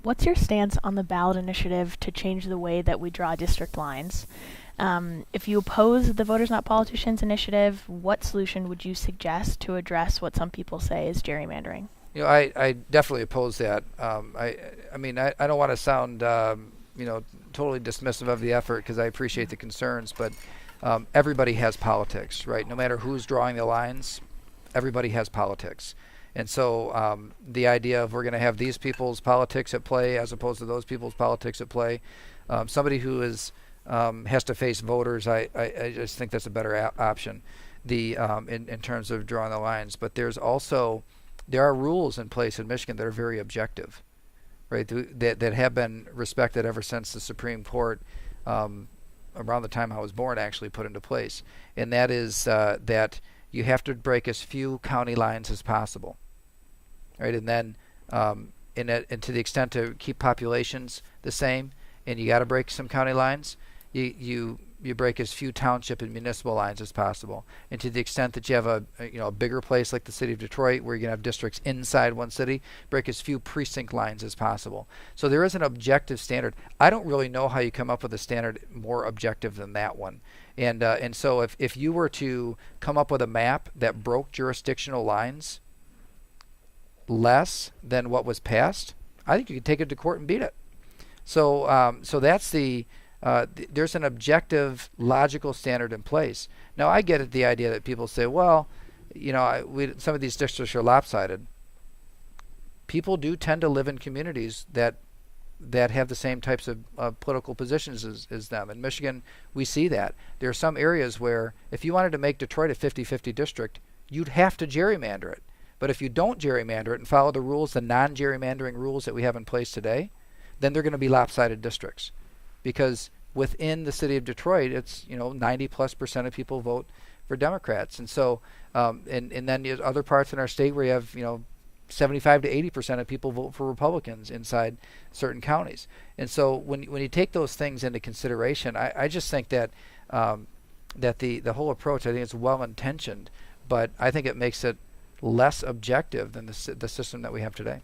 What's your stance on the ballot initiative to change the way that we draw district lines? If you oppose the Voters Not Politicians initiative, what solution would you suggest to address what some people say is gerrymandering? I definitely oppose that. I mean, I don't want to sound, totally dismissive of the effort because I appreciate the concerns, but everybody has politics, right? No matter who's drawing the lines, everybody has politics. And so the idea of we're going to have these people's politics at play as opposed to those people's politics at play, somebody who has to face voters, I just think that's a better option in terms of drawing the lines. But there are rules in place in Michigan that are very objective, right? That have been respected ever since the Supreme Court, around the time I was born, actually put into place. And that is that you have to break as few county lines as possible, right? And then, and to the extent to keep populations the same, and you got to break some county lines, you break as few township and municipal lines as possible. And to the extent that you have a bigger place like the city of Detroit where you're going to have districts inside one city, break as few precinct lines as possible. So there is an objective standard. I don't really know how you come up with a standard more objective than that one. And so if you were to come up with a map that broke jurisdictional lines less than what was passed, I think you could take it to court and beat it. So that's there's an objective, logical standard in place. Now, I get it, the idea that people say, well, some of these districts are lopsided. People do tend to live in communities that have the same types of political positions as them. In Michigan, we see that. There are some areas where if you wanted to make Detroit a 50-50 district, you'd have to gerrymander it. But if you don't gerrymander it and follow the rules, the non-gerrymandering rules that we have in place today, then they're going to be lopsided districts. Because within the city of Detroit, it's 90+% of people vote for Democrats, and so and then there's other parts in our state where you have 75 to 80% of people vote for Republicans inside certain counties. And so when you take those things into consideration, I just think that that the whole approach, I think it's well intentioned, but I think it makes it less objective than the system that we have today.